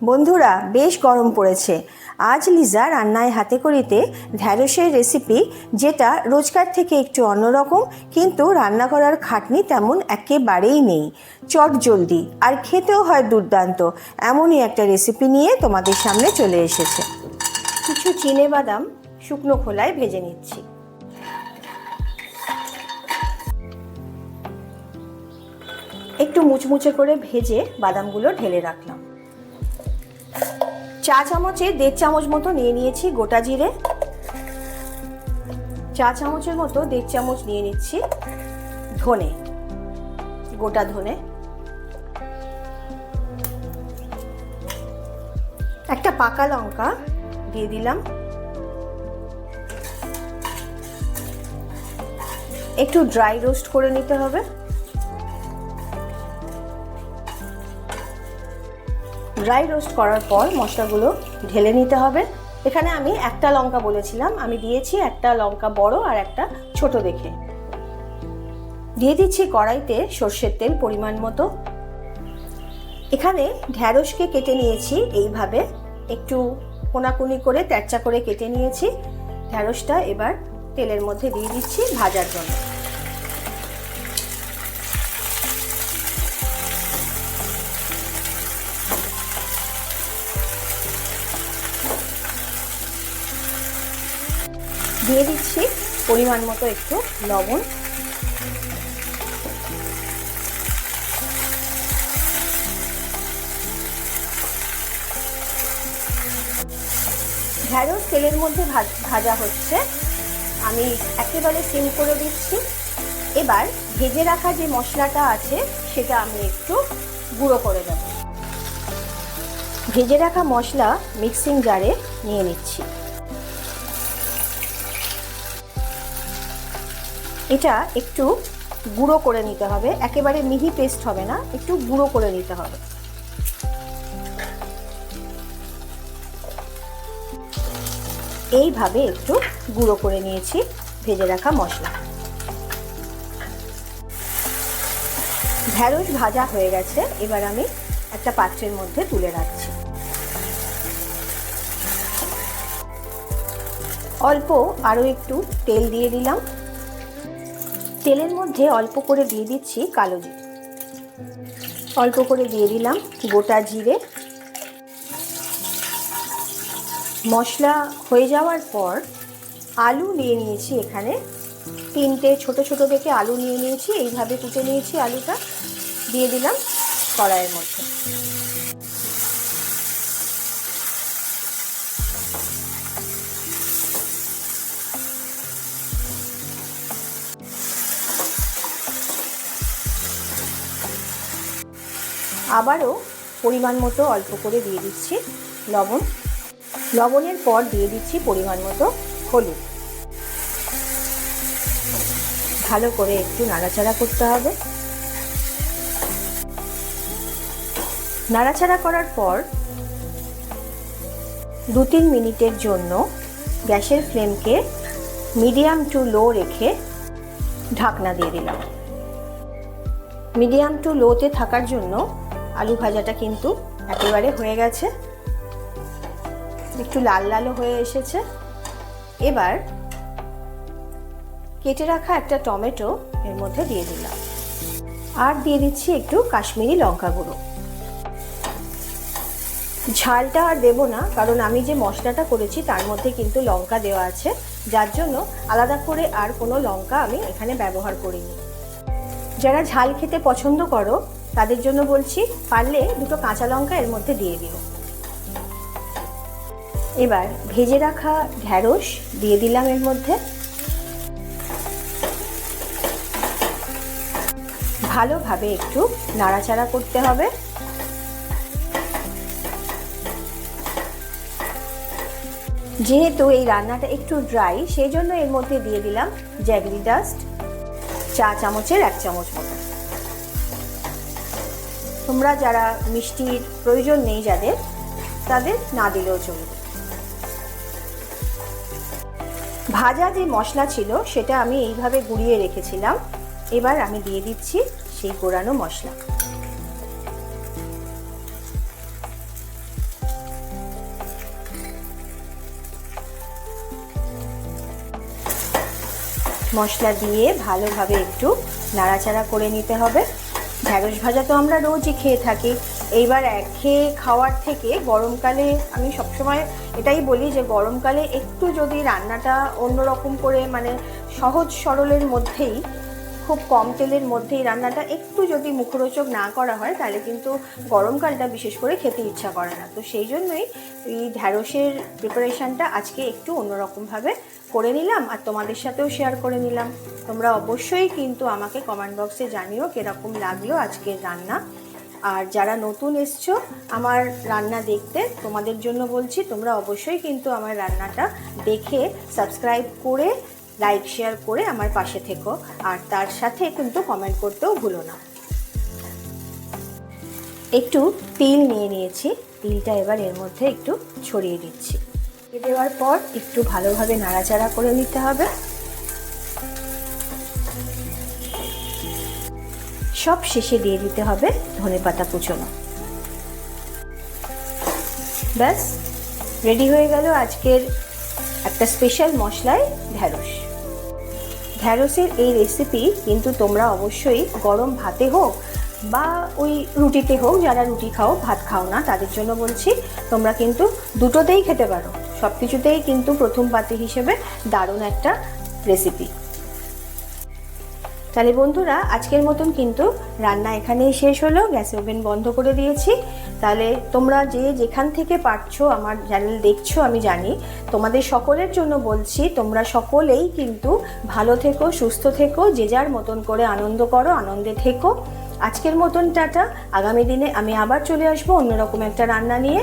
বন্ধুরা, বেশ গরম পড়েছে। আজ লিজা রান্নায় হাতে করিতে ঢ্যাঁড়সের রেসিপি, যেটা রোজকার থেকে একটু অন্যরকম, কিন্তু রান্না করার খাটনি তেমন একেবারেই নেই। চট জলদি আর খেতেও হয় দুর্দান্ত, এমনই একটা রেসিপি নিয়ে তোমাদের সামনে চলে এসেছে। কিছু চিনেবাদাম শুকনো খোলায় ভেজে নিচ্ছি। একটু মুচমুচে করে ভেজে বাদামগুলো ঢেলে রাখলাম। চা চামচে 1.5 চামচ মতো নিয়ে নিয়েছি গোটা জিরে। চা চামচের মতো 1.5 চামচ নিয়ে নিচ্ছি ধনে, গোটা ধনে। একটা পাকা লঙ্কা দিয়ে দিলাম। একটু ড্রাই রোস্ট করে নিতে হবে। ড্রাই রোস্ট করার পর মশলাগুলো ঢেলে নিতে হবে। এখানে আমি একটা লঙ্কা বলেছিলাম, আমি দিয়েছি একটা লঙ্কা বড় আর একটা ছোট দেখে। দিয়ে দিচ্ছি কড়াইতে সর্ষের তেল পরিমাণ মতো। এখানে ঢ্যাঁড়সকে কেটে নিয়েছি এইভাবে, একটু কোনাকুনি করে তেরচা করে কেটে নিয়েছি। ঢ্যাঁড়সটা এবার তেলের মধ্যে দিয়ে দিচ্ছি ভাজার জন্য। দিয়ে দিচ্ছি পরিমাণ মতো একটু লবণ। ঢ্যাঁড়স তেলের মধ্যে ভাজা হচ্ছে, আমি একেবারে সিম করে দিচ্ছি। এবার ভেজে রাখা যে মশলাটা আছে সেটা আমি একটু গুঁড়ো করে দেব। ভেজে রাখা মশলা মিক্সিং জারে নিয়ে নিচ্ছি। এটা একটু গুঁড়ো করে নিতে হবে, একেবারে মিহি পেস্ট হবে না, একটু গুঁড়ো করে নিতে হবে। এইভাবে একটু গুঁড়ো করে নিয়েছি ভেজে রাখা মশলা। ঢ্যাঁড়স ভাজা হয়ে গেছে, এবার আমি একটা পাত্রের মধ্যে তুলে রাখছি। অল্প আরও একটু তেল দিয়ে দিলাম। তেলের মধ্যে অল্প করে দিয়ে দিচ্ছি কালো জিরে, অল্প করে দিয়ে দিলাম গোটা জিরে। মশলা হয়ে যাওয়ার পর আলু নিয়ে নিয়েছি, এখানে 3টে ছোট ছোট দেখে আলু নিয়ে নিয়েছি, এইভাবে কুটে নিয়েছি। আলুটা দিয়ে দিলাম কড়াইয়ের মধ্যে। আবারও পরিমাণ মতো অল্প করে দিয়ে দিচ্ছি লবণ। লবণের পর দিয়ে দিচ্ছি পরিমাণ মতো হলুদ। ভালো করে একটু নাড়াচাড়া করতে হবে। নাড়াচাড়া করার পর 2-3 মিনিটের জন্য গ্যাসের ফ্লেমকে মিডিয়াম টু লো রেখে ঢাকনা দিয়ে দিলাম। মিডিয়াম টু লোতে থাকার জন্য আলু ভাজাটা কিন্তু একেবারে হয়ে গেছে, একটু লাল লালও হয়ে এসেছে। এবার কেটে রাখা একটা টমেটো এর মধ্যে দিয়ে দিলাম, আর দিয়ে দিচ্ছি একটু কাশ্মীরি লঙ্কা গুঁড়ো। ঝালটা আর দেবো না, কারণ আমি যে মশলাটা করেছি তার মধ্যে কিন্তু লঙ্কা দেওয়া আছে, যার জন্য আলাদা করে আর কোনো লঙ্কা আমি এখানে ব্যবহার করিনি। যারা ঝাল খেতে পছন্দ করো তাদের জন্য বলছি, পারলে 2টো কাঁচা লঙ্কা এর মধ্যে দিয়ে দিও। এবার ভেজে রাখা ঢ্যাঁড়স দিয়ে দিলাম এর মধ্যে। ভালোভাবে একটু নাড়াচাড়া করতে হবে। যেহেতু এই রান্নাটা একটু ড্রাই, সেই জন্য এর মধ্যে দিয়ে দিলাম জ্যাগরি ডাস্ট, চা চামচের 1 চামচ মতো। তোমরা যারা মিষ্টির প্রয়োজন নেই যাদের, তাদের না দিলেও চলবে। ভাজা যে মশলা ছিল সেটা আমি এইভাবে গুঁড়িয়ে রেখেছিলাম, এবার আমি দিয়ে দিচ্ছি সেই গোড়ানো মশলা। মশলা দিয়ে ভালোভাবে একটু নাড়াচাড়া করে নিতে হবে। ঢ্যাঁড়স ভাজা তো আমরা রোজই খেয়ে থাকি, এইবার একঘেয়ে খাওয়ার থেকে গরমকালে আমি সবসময় এটাই বলি যে গরমকালে একটু যদি রান্নাটা অন্যরকম করে, মানে সহজ সরলের মধ্যেই, খুব কম তেলের মধ্যেই রান্নাটা একটু যদি মুখরোচক না করা হয় তাহলে কিন্তু গরমকালটা বিশেষ করে খেতে ইচ্ছা করে না। তো সেই জন্যই এই ঢ্যাঁড়সের প্রিপারেশানটা আজকে একটু অন্যরকমভাবে করে নিলাম আর তোমাদের সাথেও শেয়ার করে নিলাম। তোমরা অবশ্যই কিন্তু আমাকে কমেন্ট বক্সে জানিও কীরকম লাগলো আজকের রান্না। আর যারা নতুন এসছো আমার রান্না দেখতে, তোমাদের জন্য বলছি তোমরা অবশ্যই কিন্তু আমার রান্নাটা দেখে সাবস্ক্রাইব করে লাইক শেয়ার করে আমার পাশে থেকো, আর তার সাথে কিন্তু কমেন্ট করতেও ভুলো না। একটু তিল নিয়ে নিয়েছি, তিলটা এবার এর মধ্যে একটু ছড়িয়ে দিচ্ছি। দেওয়ার পর একটু ভালোভাবে নাড়াচাড়া করে নিতে হবে। সব শেষে দিয়ে দিতে হবে ধনেপাতা কুচোনো। ব্যাস রেডি হয়ে গেল আজকের একটা স্পেশাল মশলায় ঢ্যাঁড়স। ঢ্যাঁড়সের এই রেসিপি কিন্তু তোমরা অবশ্যই গরম ভাতে হোক বা ওই রুটিতে হোক, যারা রুটি খাও ভাত খাও না তাদের জন্য বলছি, তোমরা কিন্তু দুটোতেই খেতে পারো। সব কিছুতেই কিন্তু প্রথম পাতে হিসেবে দারুণ একটা রেসিপি। তাহলে বন্ধুরা আজকের মতন কিন্তু রান্না এখানেই শেষ হলো, গ্যাস ওভেন বন্ধ করে দিয়েছি। তাহলে তোমরা যে যেখান থেকে পারছো আমার চ্যানেল দেখছো আমি জানি, তোমাদের সকলের জন্য বলছি তোমরা সকলেই কিন্তু ভালো থেকো, সুস্থ থেকো, যে যার মতন করে আনন্দ করো, আনন্দে থেকো। আজকের মতন টাটা। আগামী দিনে আমি আবার চলে আসবো অন্যরকম একটা রান্না নিয়ে।